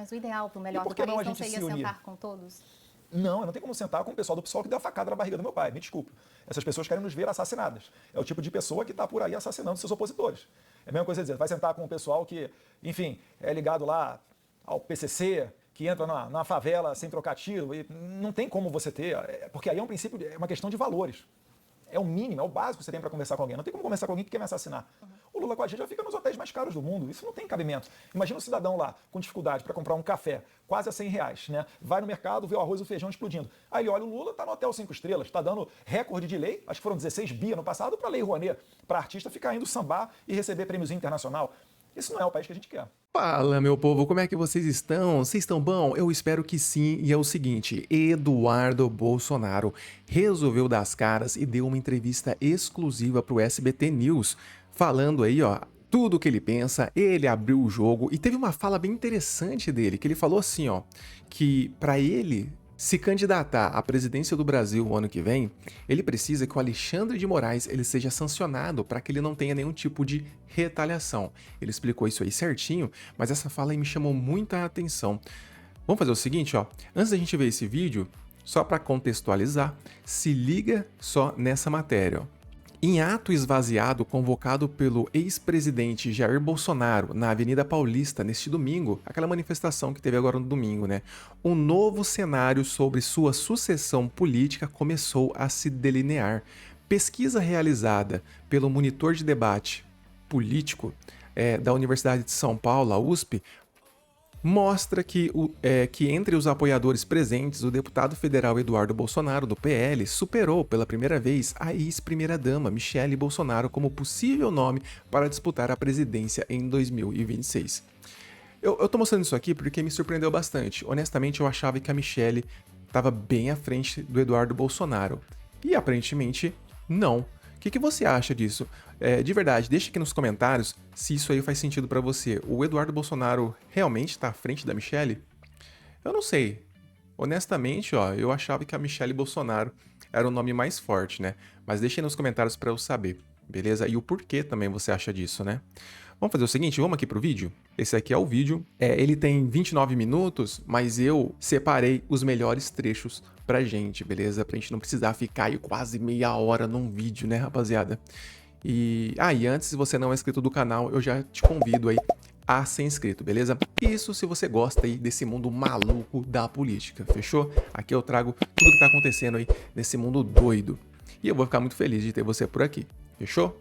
Mas o ideal para o E melhor por do que não a país não gente seria se unir? sentar com todos? Não, eu não tenho como sentar com o pessoal do PSOL que deu a facada na barriga do meu pai, me desculpe. Essas pessoas querem nos ver assassinadas. É o tipo de pessoa que está por aí assassinando seus opositores. É a mesma coisa dizer, vai sentar com o pessoal que, enfim, é ligado lá ao PCC, que entra na favela sem trocar tiro, e não tem como você ter, porque aí é um princípio, é uma questão de valores. É o mínimo, é o básico que você tem para conversar com alguém. Não tem como conversar com alguém que quer me assassinar. O Lula com a gente já fica nos hotéis mais caros do mundo. Isso não tem cabimento. Imagina um cidadão lá com dificuldade para comprar um café, quase a R$ 100, né? Vai no mercado, vê o arroz e o feijão explodindo. Aí ele olha o Lula, tá no hotel 5 estrelas, tá dando recorde de lei, acho que foram 16 bi no passado, para a Lei Rouanet, para artista ficar indo sambar e receber prêmios internacional. Isso não é o país que a gente quer. Fala, meu povo, como é que vocês estão? Vocês estão bom? Eu espero que sim. E é o seguinte, Eduardo Bolsonaro resolveu dar as caras e deu uma entrevista exclusiva pro SBT News, falando aí, ó, tudo o que ele pensa. Ele abriu o jogo e teve uma fala bem interessante dele, que ele falou assim, ó, que pra ele se candidatar à presidência do Brasil o ano que vem, ele precisa que o Alexandre de Moraes ele seja sancionado para que ele não tenha nenhum tipo de retaliação. Ele explicou isso aí certinho, mas essa fala aí me chamou muita atenção. Vamos fazer o seguinte, ó. Antes da gente ver esse vídeo, só para contextualizar, se liga só nessa matéria, ó. Em ato esvaziado convocado pelo ex-presidente Jair Bolsonaro na Avenida Paulista neste domingo, aquela manifestação que teve agora no domingo, né? Um novo cenário sobre sua sucessão política começou a se delinear. Pesquisa realizada pelo monitor de debate político da Universidade de São Paulo, a USP, mostra que entre os apoiadores presentes, o deputado federal Eduardo Bolsonaro, do PL, superou pela primeira vez a ex-primeira-dama Michele Bolsonaro como possível nome para disputar a presidência em 2026. Eu tô mostrando isso aqui porque me surpreendeu bastante. Honestamente, eu achava que a Michele estava bem à frente do Eduardo Bolsonaro. E aparentemente, não. O que você acha disso? De verdade, deixa aqui nos comentários se isso aí faz sentido pra você. O Eduardo Bolsonaro realmente tá à frente da Michele? Eu não sei. Honestamente, ó, eu achava que a Michele Bolsonaro era o nome mais forte, né? Mas deixa aí nos comentários pra eu saber, beleza? E o porquê também você acha disso, né? Vamos fazer o seguinte, vamos aqui pro vídeo? Esse aqui é o vídeo. Ele tem 29 minutos, mas eu separei os melhores trechos pra gente, beleza? Pra gente não precisar ficar aí quase meia hora num vídeo, né, rapaziada? E antes, se você não é inscrito do canal, eu já te convido aí a ser inscrito, beleza? Isso se você gosta aí desse mundo maluco da política, fechou? Aqui eu trago tudo que tá acontecendo aí nesse mundo doido. E eu vou ficar muito feliz de ter você por aqui, fechou?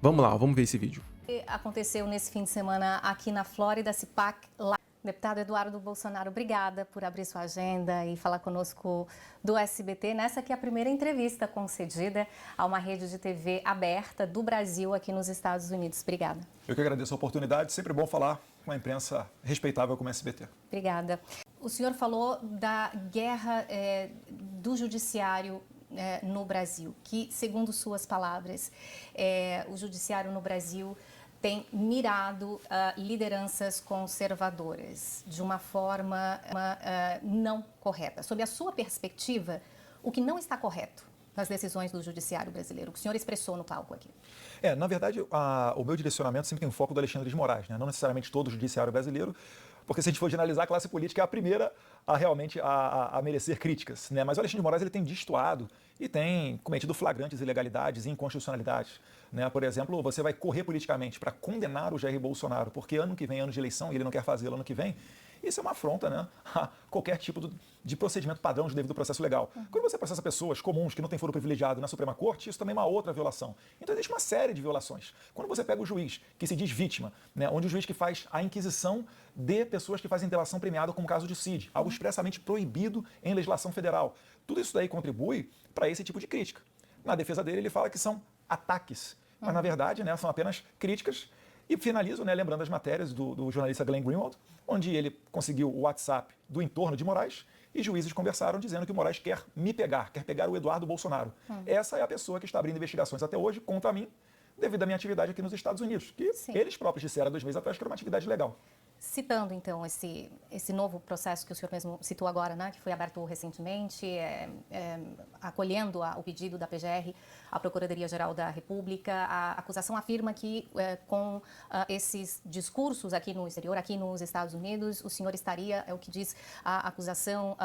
Vamos lá, vamos ver esse vídeo. Aconteceu nesse fim de semana aqui na Flórida, CIPAC lá. Deputado Eduardo Bolsonaro, obrigada por abrir sua agenda e falar conosco do SBT. Nessa aqui é a primeira entrevista concedida a uma rede de TV aberta do Brasil aqui nos Estados Unidos. Obrigada. Eu que agradeço a oportunidade, sempre bom falar com uma imprensa respeitável como a SBT. Obrigada. O senhor falou da guerra do judiciário no Brasil, que, segundo suas palavras, o judiciário no Brasil tem mirado lideranças conservadoras de uma forma não correta. Sob a sua perspectiva, o que não está correto nas decisões do judiciário brasileiro, que o senhor expressou no palco aqui? Na verdade, o meu direcionamento sempre tem o foco do Alexandre de Moraes, né? Não necessariamente todo o judiciário brasileiro, porque se a gente for generalizar, a classe política é a primeira a realmente a merecer críticas, né? Mas o Alexandre de Moraes ele tem destoado e tem cometido flagrantes ilegalidades e inconstitucionalidades, né? Por exemplo, você vai correr politicamente para condenar o Jair Bolsonaro, porque ano que vem, ano de eleição, e ele não quer fazê-lo ano que vem. Isso é uma afronta, né, a qualquer tipo de procedimento padrão de devido processo legal. Quando você processa pessoas comuns que não têm foro privilegiado na Suprema Corte, isso também é uma outra violação. Então existe uma série de violações. Quando você pega o juiz que se diz vítima, né, onde o juiz que faz a inquisição de pessoas que fazem delação premiada, como o caso de Cid, algo expressamente proibido em legislação federal. Tudo isso daí contribui para esse tipo de crítica. Na defesa dele, ele fala que são ataques, mas na verdade, né, são apenas críticas. E finalizo, né, lembrando as matérias do jornalista Glenn Greenwald, onde ele conseguiu o WhatsApp do entorno de Moraes e juízes conversaram dizendo que o Moraes quer me pegar, quer pegar o Eduardo Bolsonaro. Essa é a pessoa que está abrindo investigações até hoje contra mim, devido à minha atividade aqui nos Estados Unidos, que eles próprios disseram há 2 meses atrás que era uma atividade legal. Citando, então, esse novo processo que o senhor mesmo citou agora, né, que foi aberto recentemente, acolhendo o pedido da PGR, a Procuradoria-Geral da República, a acusação afirma que, com esses discursos aqui no exterior, aqui nos Estados Unidos, o senhor estaria, é o que diz a acusação,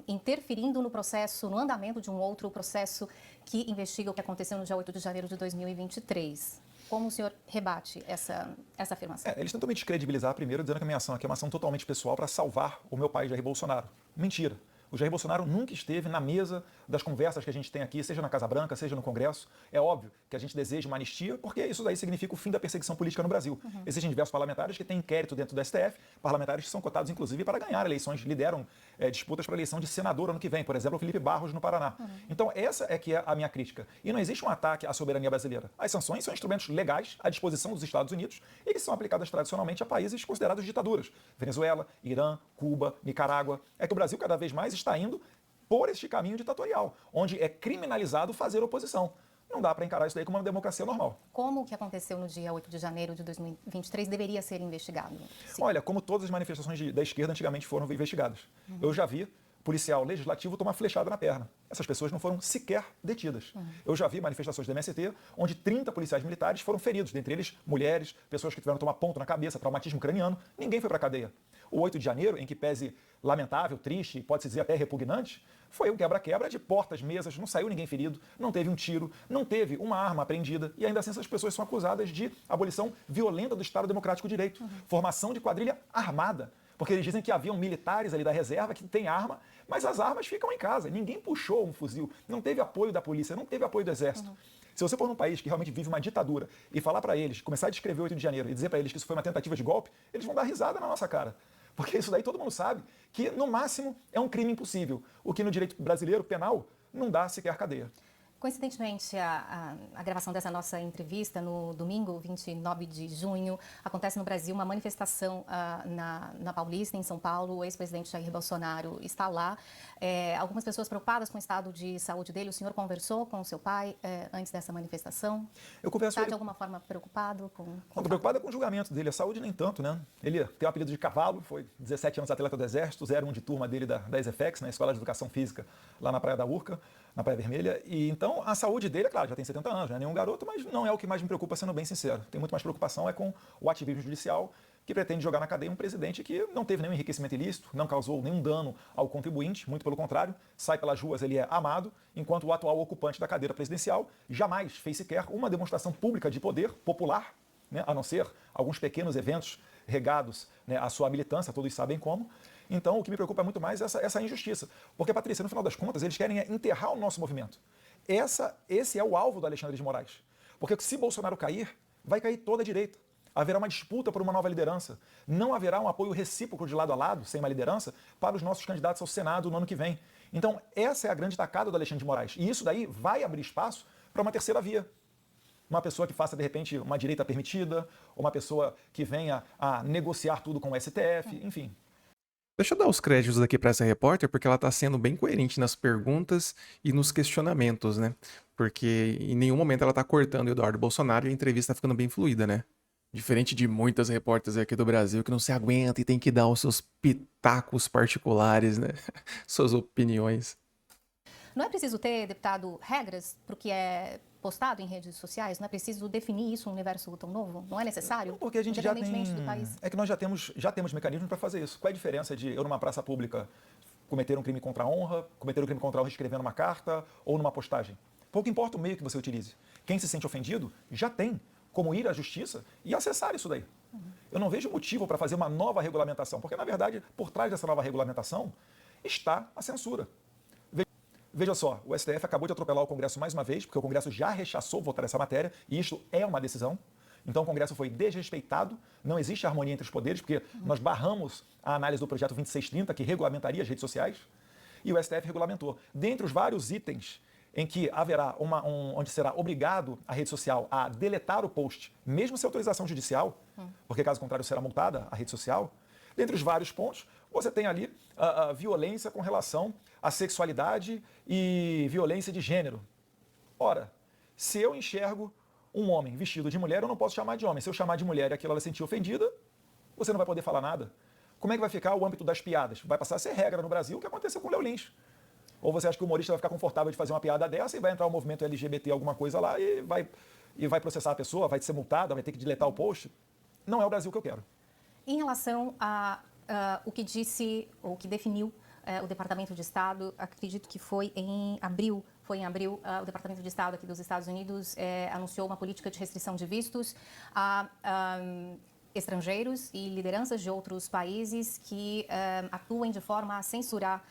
interferindo no processo, no andamento de um outro processo que investiga o que aconteceu no dia 8 de janeiro de 2023. Como o senhor rebate essa afirmação? Eles tentam me descredibilizar primeiro, dizendo que a minha ação aqui é uma ação totalmente pessoal para salvar o meu pai, Jair Bolsonaro. Mentira. O Jair Bolsonaro nunca esteve na mesa das conversas que a gente tem aqui, seja na Casa Branca, seja no Congresso. É óbvio que a gente deseja uma anistia, porque isso daí significa o fim da perseguição política no Brasil. Existem diversos parlamentares que têm inquérito dentro do STF, parlamentares que são cotados, inclusive, para ganhar eleições, lideram disputas para a eleição de senador ano que vem, por exemplo, o Felipe Barros, no Paraná. Então, essa é que é a minha crítica. E não existe um ataque à soberania brasileira. As sanções são instrumentos legais à disposição dos Estados Unidos e que são aplicadas tradicionalmente a países considerados ditaduras. Venezuela, Irã, Cuba, Nicarágua. É que o Brasil cada vez mais está indo por este caminho ditatorial, onde é criminalizado fazer oposição. Não dá para encarar isso daí como uma democracia normal. Como o que aconteceu no dia 8 de janeiro de 2023 deveria ser investigado? Sim. Olha, como todas as manifestações da esquerda antigamente foram investigadas. Eu já vi policial legislativo tomar flechada na perna. Essas pessoas não foram sequer detidas. Eu já vi manifestações do MST onde 30 policiais militares foram feridos, dentre eles mulheres, pessoas que tiveram que tomar ponto na cabeça, traumatismo craniano. Ninguém foi para a cadeia. O 8 de janeiro, em que pese lamentável, triste, pode-se dizer até repugnante, foi um quebra-quebra de portas, mesas, não saiu ninguém ferido, não teve um tiro, não teve uma arma apreendida e ainda assim essas pessoas são acusadas de abolição violenta do Estado Democrático de Direito, formação de quadrilha armada, porque eles dizem que haviam militares ali da reserva que têm arma, mas as armas ficam em casa, ninguém puxou um fuzil, não teve apoio da polícia, não teve apoio do exército. Se você for num país que realmente vive uma ditadura e falar para eles, começar a descrever o 8 de janeiro e dizer para eles que isso foi uma tentativa de golpe, eles vão dar risada na nossa cara. Porque isso daí todo mundo sabe que, no máximo, é um crime impossível, o que no direito brasileiro penal não dá sequer cadeia. Coincidentemente, a gravação dessa nossa entrevista no domingo, 29 de junho, acontece no Brasil uma manifestação na Paulista, em São Paulo. O ex-presidente Jair Bolsonaro está lá. Algumas pessoas preocupadas com o estado de saúde dele. O senhor conversou com o seu pai antes dessa manifestação? Eu converso Está de alguma forma preocupado com Estou preocupado com o julgamento dele. A saúde nem tanto, né? Ele tem o apelido de cavalo, foi 17 anos atleta do Exército, 01 de turma dele da ESEFEX, na Escola de Educação Física, lá na Praia da Urca, na Praia Vermelha. E então a saúde dele, é claro, já tem 70 anos, não é nenhum garoto, mas não é o que mais me preocupa, sendo bem sincero. Tem muito mais preocupação com o ativismo judicial, que pretende jogar na cadeia um presidente que não teve nenhum enriquecimento ilícito, não causou nenhum dano ao contribuinte, muito pelo contrário, sai pelas ruas, ele é amado, enquanto o atual ocupante da cadeira presidencial jamais fez sequer uma demonstração pública de poder popular, né, a não ser alguns pequenos eventos regados, né, à sua militância, todos sabem como. Então, o que me preocupa muito mais é essa injustiça. Porque, Patrícia, no final das contas, eles querem enterrar o nosso movimento. Esse é o alvo do Alexandre de Moraes. Porque se Bolsonaro cair, vai cair toda a direita. Haverá uma disputa por uma nova liderança. Não haverá um apoio recíproco de lado a lado, sem uma liderança, para os nossos candidatos ao Senado no ano que vem. Então, essa é a grande tacada do Alexandre de Moraes. E isso daí vai abrir espaço para uma terceira via. Uma pessoa que faça, de repente, uma direita permitida, ou uma pessoa que venha a negociar tudo com o STF, enfim. Deixa eu dar os créditos aqui para essa repórter, porque ela tá sendo bem coerente nas perguntas e nos questionamentos, né? Porque em nenhum momento ela tá cortando o Eduardo Bolsonaro e a entrevista tá ficando bem fluida, né? Diferente de muitas repórteres aqui do Brasil que não se aguenta e tem que dar os seus pitacos particulares, né? Suas opiniões. Não é preciso ter, deputado, regras para o que é postado em redes sociais? Não é preciso definir isso num universo tão novo? Não é necessário? Não, porque a gente já tem... Independentemente do país. É que nós já temos mecanismos para fazer isso. Qual é a diferença de eu, numa praça pública, cometer um crime contra a honra, cometer um crime contra a honra escrevendo uma carta ou numa postagem? Pouco importa o meio que você utilize. Quem se sente ofendido já tem como ir à justiça e acessar isso daí. Eu não vejo motivo para fazer uma nova regulamentação, porque, na verdade, por trás dessa nova regulamentação está a censura. Veja só, o STF acabou de atropelar o Congresso mais uma vez, porque o Congresso já rechaçou votar essa matéria, e isto é uma decisão. Então o Congresso foi desrespeitado, não existe harmonia entre os poderes, porque nós barramos a análise do projeto 2630, que regulamentaria as redes sociais, e o STF regulamentou. Dentre os vários itens em que haverá onde será obrigado a rede social a deletar o post, mesmo sem autorização judicial, porque caso contrário será multada a rede social, dentre os vários pontos, você tem ali a violência com relação à sexualidade e violência de gênero. Ora, se eu enxergo um homem vestido de mulher, eu não posso chamar de homem. Se eu chamar de mulher e aquilo ela se sentir ofendida, você não vai poder falar nada. Como é que vai ficar o âmbito das piadas? Vai passar a ser regra no Brasil o que aconteceu com o Léo Lins. Ou você acha que o humorista vai ficar confortável de fazer uma piada dessa e vai entrar o movimento LGBT, alguma coisa lá, e vai processar a pessoa, vai ser multada, vai ter que deletar o post? Não é o Brasil que eu quero. Em relação a o que disse, ou que definiu o Departamento de Estado, acredito que foi em abril, o Departamento de Estado aqui dos Estados Unidos anunciou uma política de restrição de vistos a estrangeiros e lideranças de outros países que atuem de forma a censurar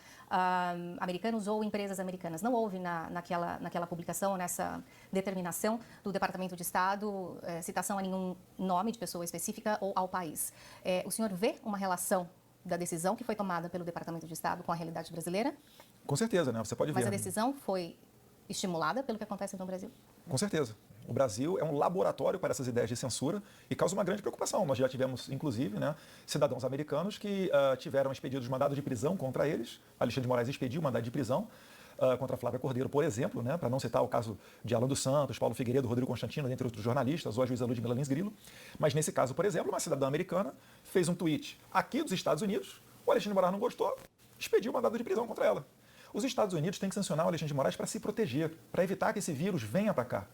americanos ou empresas americanas. Não houve naquela publicação, nessa determinação do Departamento de Estado, citação a nenhum nome de pessoa específica ou ao país. O senhor vê uma relação da decisão que foi tomada pelo Departamento de Estado com a realidade brasileira? Com certeza, né? Você pode ver. Mas a decisão foi estimulada pelo que acontece no Brasil? Com certeza. O Brasil é um laboratório para essas ideias de censura e causa uma grande preocupação. Nós já tivemos, inclusive, né, cidadãos americanos que tiveram expedidos mandados de prisão contra eles. Alexandre de Moraes expediu mandado de prisão contra Flávia Cordeiro, por exemplo, né, para não citar o caso de Alan dos Santos, Paulo Figueiredo, Rodrigo Constantino, entre outros jornalistas, ou a juíza Ludmila Lins Grilo. Mas nesse caso, por exemplo, uma cidadã americana fez um tweet aqui dos Estados Unidos, o Alexandre de Moraes não gostou, expediu mandado de prisão contra ela. Os Estados Unidos têm que sancionar o Alexandre de Moraes para se proteger, para evitar que esse vírus venha para cá.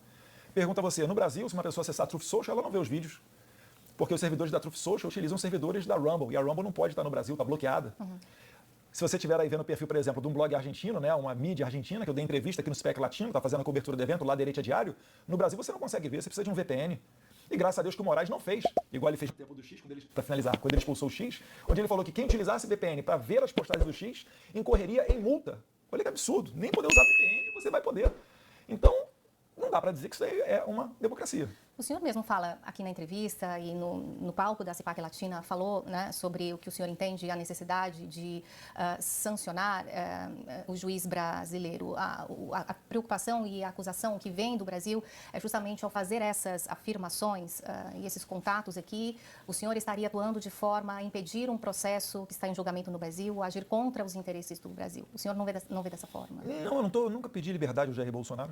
Pergunta a você, no Brasil, se uma pessoa acessar a Truth Social, ela não vê os vídeos. Porque os servidores da Truth Social utilizam servidores da Rumble, e a Rumble não pode estar no Brasil, está bloqueada. Se você estiver aí vendo o perfil, por exemplo, de um blog argentino, né, uma mídia argentina, que eu dei entrevista aqui no SPEC Latino, está fazendo a cobertura do evento, lá Direita Diário, no Brasil você não consegue ver, você precisa de um VPN. E graças a Deus que o Moraes não fez, igual ele fez no tempo do X, para finalizar, quando ele expulsou o X, onde ele falou que quem utilizasse VPN para ver as postagens do X incorreria em multa. Olha que absurdo, nem poder usar VPN você vai poder. Então, não dá para dizer que isso aí é uma democracia. O senhor mesmo fala aqui na entrevista e no palco da CPAC Latina, falou, né, sobre o que o senhor entende, a necessidade de sancionar o juiz brasileiro. A preocupação e a acusação que vem do Brasil é justamente ao fazer essas afirmações e esses contatos aqui, o senhor estaria atuando de forma a impedir um processo que está em julgamento no Brasil, agir contra os interesses do Brasil. O senhor não vê dessa forma? Não, eu nunca pedi liberdade ao Jair Bolsonaro.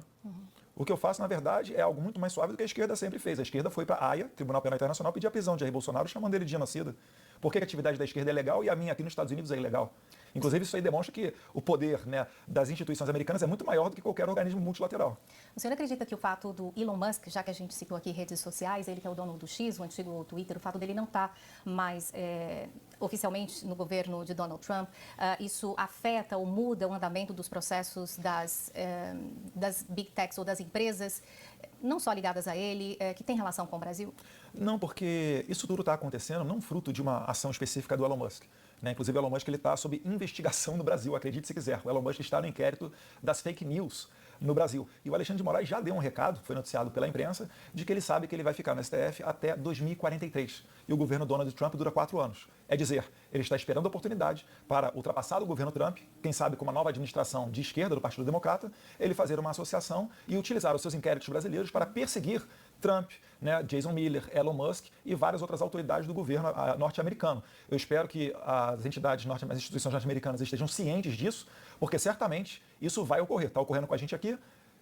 O que eu faço, na verdade, é algo muito mais suave do que a esquerda sempre fez. A esquerda foi para a AIA, Tribunal Penal Internacional, pedir a prisão de Jair Bolsonaro, chamando ele de genocida. Por que a atividade da esquerda é legal e a minha aqui nos Estados Unidos é ilegal? Inclusive, isso aí demonstra que o poder, né, das instituições americanas é muito maior do que qualquer organismo multilateral. O senhor acredita que o fato do Elon Musk, já que a gente citou aqui redes sociais, ele que é o dono do X, o antigo Twitter, o fato dele não estar mais oficialmente no governo de Donald Trump, isso afeta ou muda o andamento dos processos das big techs ou das empresas, não só ligadas a ele, que tem relação com o Brasil? Não, porque isso tudo está acontecendo não fruto de uma ação específica do Elon Musk. Né? Inclusive, o Elon Musk está sob investigação no Brasil, acredite se quiser. O Elon Musk está no inquérito das fake news no Brasil. E o Alexandre de Moraes já deu um recado, foi noticiado pela imprensa, de que ele sabe que ele vai ficar no STF até 2043. E o governo Donald Trump dura 4 anos. É dizer, ele está esperando a oportunidade para ultrapassar o governo Trump, quem sabe com uma nova administração de esquerda do Partido Democrata, ele fazer uma associação e utilizar os seus inquéritos brasileiros para perseguir Trump, né, Jason Miller, Elon Musk e várias outras autoridades do governo norte-americano. Eu espero que as instituições norte-americanas estejam cientes disso, porque certamente isso vai ocorrer. Está ocorrendo com a gente aqui.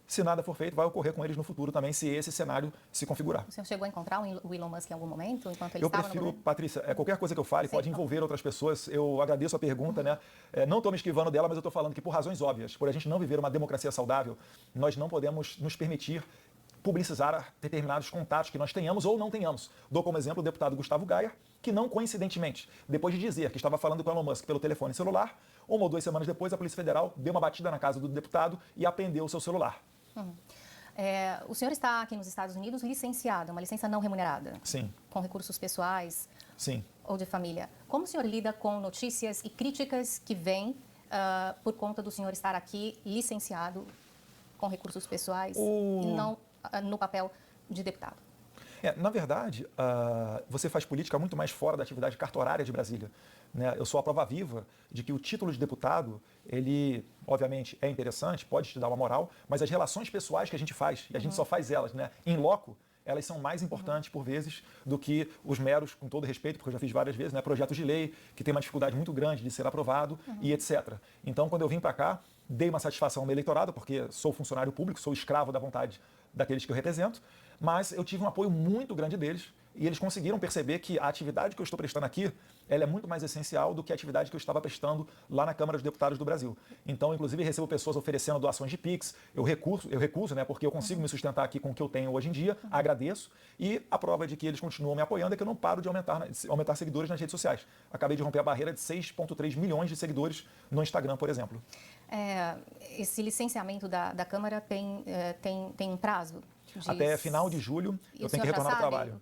Se nada for feito, vai ocorrer com eles no futuro também, se esse cenário se configurar. O senhor chegou a encontrar o Elon Musk em algum momento, enquanto ele estava no governo? Patrícia, qualquer coisa que eu fale pode envolver outras pessoas. Eu agradeço a pergunta, né? Não estou me esquivando dela, mas eu estou falando que por razões óbvias, por a gente não viver uma democracia saudável, nós não podemos nos permitir publicizar determinados contatos que nós tenhamos ou não tenhamos. Dou como exemplo o deputado Gustavo Gaia, que não coincidentemente, depois de dizer que estava falando com o Elon Musk pelo telefone celular, 1 ou 2 semanas depois, a Polícia Federal deu uma batida na casa do deputado e apreendeu o seu celular. O senhor está aqui nos Estados Unidos licenciado, uma licença não remunerada? Sim. Com recursos pessoais? Sim. Ou de família? Como o senhor lida com notícias e críticas que vêm por conta do senhor estar aqui licenciado com recursos pessoais e não no papel de deputado? Na verdade, você faz política muito mais fora da atividade cartorária de Brasília. Né? Eu sou a prova viva de que o título de deputado, ele, obviamente, é interessante, pode te dar uma moral, mas as relações pessoais que a gente faz, e a gente só faz elas, né, em loco, elas são mais importantes, por vezes, do que os meros, com todo respeito, porque eu já fiz várias vezes, né, projetos de lei que tem uma dificuldade muito grande de ser aprovado e etc. Então, quando eu vim para cá, dei uma satisfação ao meu eleitorado, porque sou funcionário público, sou escravo da vontade daqueles que eu represento, mas eu tive um apoio muito grande deles E eles conseguiram perceber que a atividade que eu estou prestando aqui, ela é muito mais essencial do que a atividade que eu estava prestando lá na Câmara dos Deputados do Brasil. Então, inclusive, recebo pessoas oferecendo doações de Pix, eu recuso, né, porque eu consigo me sustentar aqui com o que eu tenho hoje em dia, agradeço, e a prova de que eles continuam me apoiando é que eu não paro de aumentar seguidores nas redes sociais. Acabei de romper a barreira de 6,3 milhões de seguidores no Instagram, por exemplo. Esse licenciamento da Câmara tem um prazo? Até final de julho, eu tenho que retornar ao trabalho.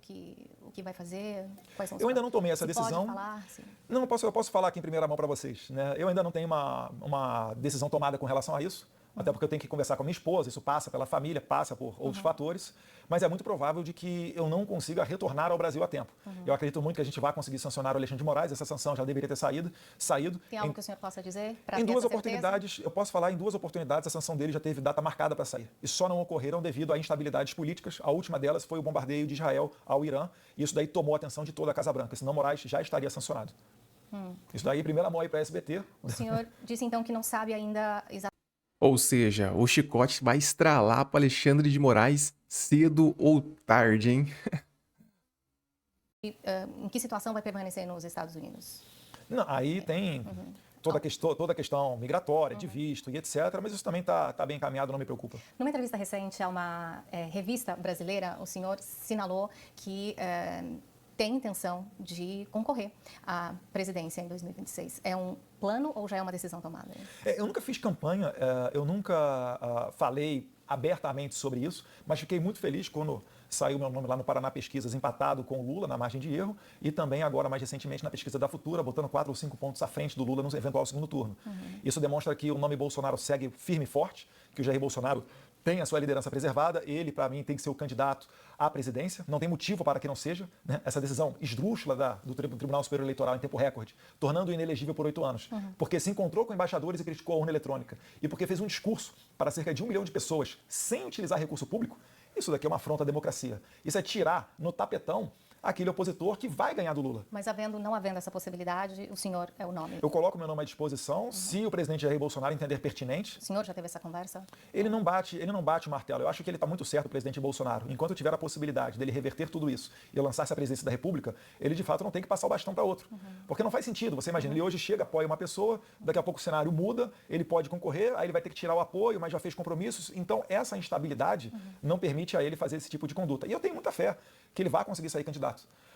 O que vai fazer? Quais são os Eu ainda não tomei essa decisão. Pode falar? Sim. Não, eu posso falar aqui em primeira mão para vocês, né? Eu ainda não tenho uma decisão tomada com relação a isso, até porque eu tenho que conversar com a minha esposa, isso passa pela família, passa por outros fatores, mas é muito provável de que eu não consiga retornar ao Brasil a tempo. Eu acredito muito que a gente vai conseguir sancionar o Alexandre de Moraes, essa sanção já deveria ter saído. Tem algo que o senhor possa dizer para Em ter duas essa oportunidades, eu posso falar, em duas oportunidades a sanção dele já teve data marcada para sair. E só não ocorreram devido a instabilidades políticas. A última delas foi o bombardeio de Israel ao Irã, e isso daí tomou a atenção de toda a Casa Branca, senão Moraes já estaria sancionado. Isso daí, primeira mão aí para a SBT. O senhor disse então que não sabe ainda exatamente. Ou seja, o chicote vai estralar para Alexandre de Moraes cedo ou tarde, hein? Em que situação vai permanecer nos Estados Unidos? Não, aí tem toda a questão migratória, de visto e etc., mas isso também está bem encaminhado, não me preocupa. Numa entrevista recente a uma revista brasileira, o senhor sinalou que tem intenção de concorrer à presidência em 2026. É um plano ou já é uma decisão tomada? Eu nunca fiz campanha, eu nunca falei abertamente sobre isso, mas fiquei muito feliz quando saiu meu nome lá no Paraná Pesquisas, empatado com o Lula na margem de erro, e também agora, mais recentemente, na pesquisa da Futura, botando 4 ou 5 pontos à frente do Lula no eventual segundo turno. Isso demonstra que o nome Bolsonaro segue firme e forte, que o Jair Bolsonaro tem a sua liderança preservada, ele, para mim, tem que ser o candidato à presidência, não tem motivo para que não seja, né? Essa decisão esdrúxula do Tribunal Superior Eleitoral em tempo recorde, tornando-o inelegível por 8 anos, porque se encontrou com embaixadores e criticou a urna eletrônica, e porque fez um discurso para cerca de 1 milhão de pessoas sem utilizar recurso público. Isso daqui é uma afronta à democracia. Isso é tirar no tapetão aquele opositor que vai ganhar do Lula. Mas não havendo essa possibilidade, o senhor é o nome? Eu coloco meu nome à disposição, se o presidente Jair Bolsonaro entender pertinente. O senhor já teve essa conversa? Ele não bate o martelo. Eu acho que ele está muito certo, o presidente Bolsonaro. Enquanto eu tiver a possibilidade dele reverter tudo isso e lançar-se à presidência da República, ele de fato não tem que passar o bastão para outro. Porque não faz sentido. Você imagina, ele hoje chega, apoia uma pessoa, daqui a pouco o cenário muda, ele pode concorrer, aí ele vai ter que tirar o apoio, mas já fez compromissos. Então, essa instabilidade não permite a ele fazer esse tipo de conduta. E eu tenho muita fé que ele vai conseguir sair candidato.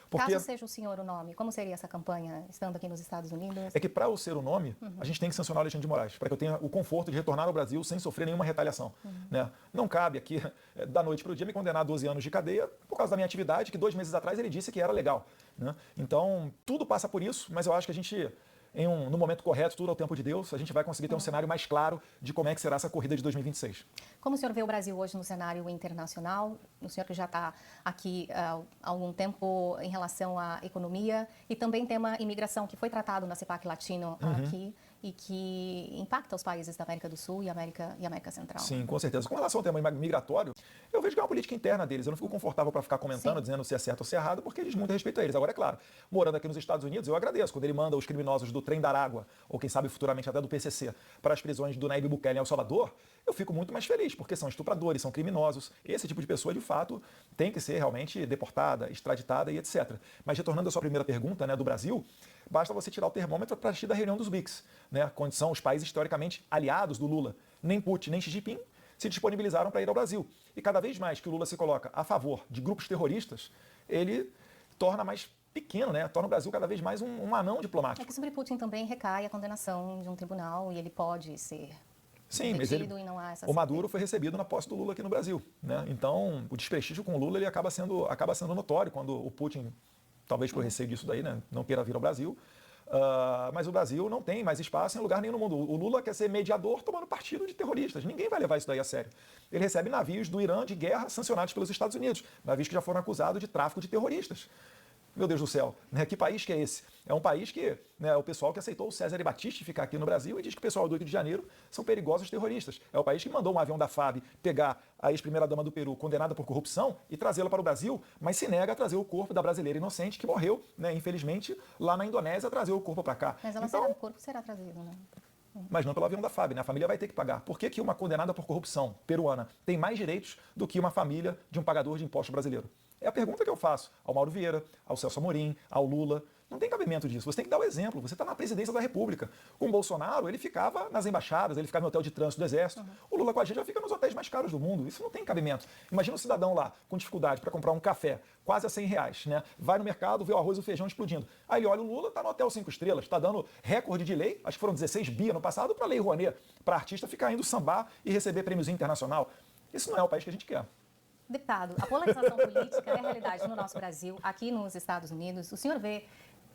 Porque caso seja o senhor o nome, como seria essa campanha estando aqui nos Estados Unidos? É que para eu ser o nome, a gente tem que sancionar o Alexandre de Moraes, para que eu tenha o conforto de retornar ao Brasil sem sofrer nenhuma retaliação. Né? Não cabe aqui, da noite para o dia, me condenar a 12 anos de cadeia por causa da minha atividade, que 2 meses atrás ele disse que era legal. Né? Então, tudo passa por isso, mas eu acho que a gente, no momento correto, tudo ao tempo de Deus, a gente vai conseguir ter um cenário mais claro de como é que será essa corrida de 2026. Como o senhor vê o Brasil hoje no cenário internacional? O senhor que já está aqui há algum tempo em relação à economia e também tema imigração, que foi tratado na CEPAC Latino aqui e que impacta os países da América do Sul e América Central. Sim, com certeza. Com relação ao tema migratório, eu vejo que é uma política interna deles. Eu não fico confortável para ficar comentando, dizendo se é certo ou se é errado, porque diz muito respeito a eles. Agora, é claro, morando aqui nos Estados Unidos, eu agradeço quando ele manda os criminosos do Trem da Arágua, ou quem sabe futuramente até do PCC, para as prisões do Nayib Bukele em El Salvador, eu fico muito mais feliz, porque são estupradores, são criminosos. Esse tipo de pessoa, de fato, tem que ser realmente deportada, extraditada e etc. Mas retornando à sua primeira pergunta, né, do Brasil, basta você tirar o termômetro para assistir da reunião dos BRICS, né, onde são os países historicamente aliados do Lula. Nem Putin, nem Xi Jinping se disponibilizaram para ir ao Brasil. E cada vez mais que o Lula se coloca a favor de grupos terroristas, ele torna mais pequeno, né? Torna o Brasil cada vez mais um anão diplomático. É que sobre Putin também recai a condenação de um tribunal e ele pode ser... Sim, mas o Maduro foi recebido na posse do Lula aqui no Brasil, né? Então, o desprestígio com o Lula ele acaba sendo notório quando o Putin, talvez por receio disso daí, né, não queira vir ao Brasil. Mas o Brasil não tem mais espaço em lugar nenhum no mundo. O Lula quer ser mediador tomando partido de terroristas. Ninguém vai levar isso daí a sério. Ele recebe navios do Irã de guerra sancionados pelos Estados Unidos, navios que já foram acusados de tráfico de terroristas. Meu Deus do céu, né? Que país que é esse? É um país que, né, o pessoal que aceitou o César Battisti ficar aqui no Brasil e diz que o pessoal do Rio de Janeiro são perigosos terroristas. É o país que mandou um avião da FAB pegar a ex-primeira-dama do Peru, condenada por corrupção, e trazê-la para o Brasil, mas se nega a trazer o corpo da brasileira inocente que morreu, né, infelizmente, lá na Indonésia, trazer o corpo para cá. Mas o corpo será trazido, né? Mas não pelo avião da FAB, né? A família vai ter que pagar. Por que uma condenada por corrupção peruana tem mais direitos do que uma família de um pagador de imposto brasileiro? É a pergunta que eu faço ao Mauro Vieira, ao Celso Amorim, ao Lula. Não tem cabimento disso. Você tem que dar o exemplo. Você está na presidência da República. Com o Bolsonaro, ele ficava nas embaixadas, ele ficava no hotel de trânsito do Exército. O Lula com a gente já fica nos hotéis mais caros do mundo. Isso não tem cabimento. Imagina um cidadão lá com dificuldade para comprar um café, quase a R$ 100, né? Vai no mercado, vê o arroz e o feijão explodindo. Aí ele olha o Lula, está no hotel 5 estrelas, está dando recorde de lei, acho que foram 16 bi no passado, para a Lei Rouanet, para artista ficar indo sambar e receber prêmiozinho internacional. Isso não é o país que a gente quer. Deputado, a polarização política é a realidade no nosso Brasil, aqui nos Estados Unidos. O senhor vê,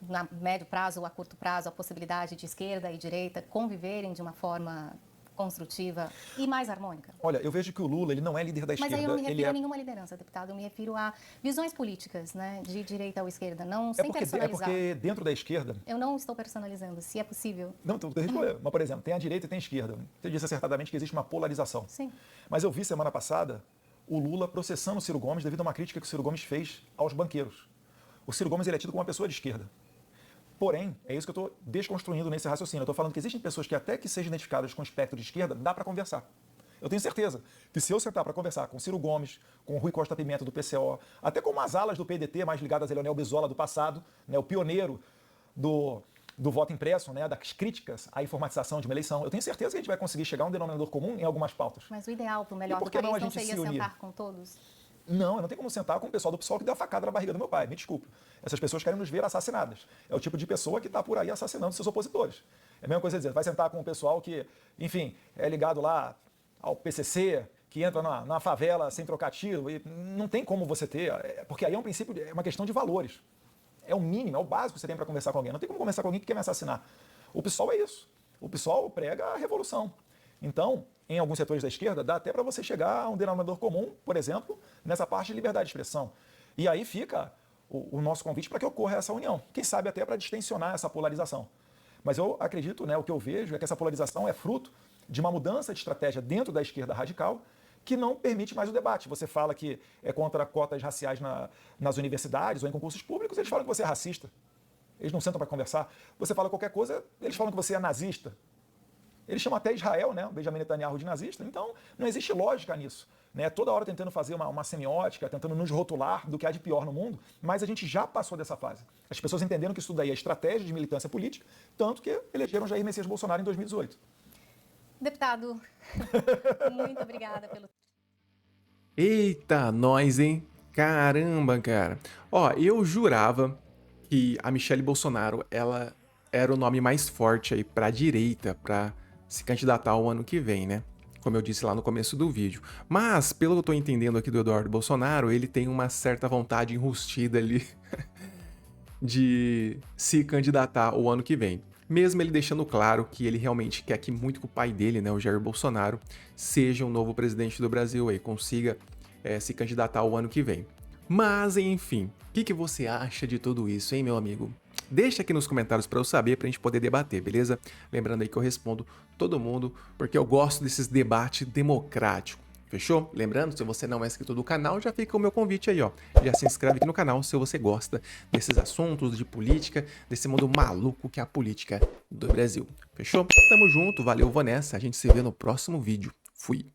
na médio prazo ou a curto prazo, a possibilidade de esquerda e direita conviverem de uma forma construtiva e mais harmônica? Olha, eu vejo que o Lula ele não é líder da esquerda. Mas aí eu não me refiro ele a nenhuma liderança, deputado. Eu me refiro a visões políticas, né, de direita ou esquerda, não sem personalizar. É porque dentro da esquerda... Eu não estou personalizando, se é possível. Não, então, mas, por exemplo, tem a direita e tem a esquerda. Você disse acertadamente que existe uma polarização. Sim. Mas eu vi semana passada o Lula processando o Ciro Gomes devido a uma crítica que o Ciro Gomes fez aos banqueiros. O Ciro Gomes ele é tido como uma pessoa de esquerda. Porém, é isso que eu estou desconstruindo nesse raciocínio. Eu estou falando que existem pessoas que até que sejam identificadas com o espectro de esquerda, dá para conversar. Eu tenho certeza que se eu sentar para conversar com Ciro Gomes, com Rui Costa Pimenta do PCO, até com umas alas do PDT mais ligadas a Leonel Brizola do passado, né, o pioneiro do voto impresso, né, das críticas à informatização de uma eleição, eu tenho certeza que a gente vai conseguir chegar a um denominador comum em algumas pautas. Mas o ideal para o melhor do por que país não seria sentar com todos? Não, eu não tenho como sentar com o pessoal do PSOL que deu a facada na barriga do meu pai, me desculpe. Essas pessoas querem nos ver assassinadas. É o tipo de pessoa que está por aí assassinando seus opositores. É a mesma coisa dizer, vai sentar com o pessoal que, enfim, é ligado lá ao PCC, que entra na favela sem trocar tiro, e não tem como você ter, porque aí é um princípio, é uma questão de valores. É o mínimo, é o básico que você tem para conversar com alguém. Não tem como conversar com alguém que quer me assassinar. O PSOL é isso. O PSOL prega a revolução. Então, em alguns setores da esquerda, dá até para você chegar a um denominador comum, por exemplo, nessa parte de liberdade de expressão. E aí fica o nosso convite para que ocorra essa união. Quem sabe até para distensionar essa polarização. Mas eu acredito, né, o que eu vejo é que essa polarização é fruto de uma mudança de estratégia dentro da esquerda radical que não permite mais o debate. Você fala que é contra cotas raciais nas universidades ou em concursos públicos, eles falam que você é racista. Eles não sentam para conversar. Você fala qualquer coisa, eles falam que você é nazista. Eles chamam até Israel, né, o Benjamin Netanyahu de nazista. Então, não existe lógica nisso. Né? Toda hora tentando fazer uma semiótica, tentando nos rotular do que há de pior no mundo, mas a gente já passou dessa fase. As pessoas entenderam que isso daí é estratégia de militância política, tanto que elegeram Jair Messias Bolsonaro em 2018. Deputado, muito obrigada pelo... Eita, nós, hein? Caramba, cara. Ó, eu jurava que a Michelle Bolsonaro, ela era o nome mais forte aí pra direita, pra se candidatar ao ano que vem, né? Como eu disse lá no começo do vídeo. Mas, pelo que eu tô entendendo aqui do Eduardo Bolsonaro, ele tem uma certa vontade enrustida ali de se candidatar o ano que vem. Mesmo ele deixando claro que ele realmente quer que muito que o pai dele, né, o Jair Bolsonaro, seja o novo presidente do Brasil e consiga se candidatar o ano que vem. Mas, enfim, o que você acha de tudo isso, hein, meu amigo? Deixa aqui nos comentários para eu saber, pra gente poder debater, beleza? Lembrando aí que eu respondo todo mundo, porque eu gosto desses debates democráticos. Fechou? Lembrando, se você não é inscrito do canal, já fica o meu convite aí, ó. Já se inscreve aqui no canal se você gosta desses assuntos de política, desse mundo maluco que é a política do Brasil. Fechou? Tamo junto, valeu, vou nessa. A gente se vê no próximo vídeo. Fui!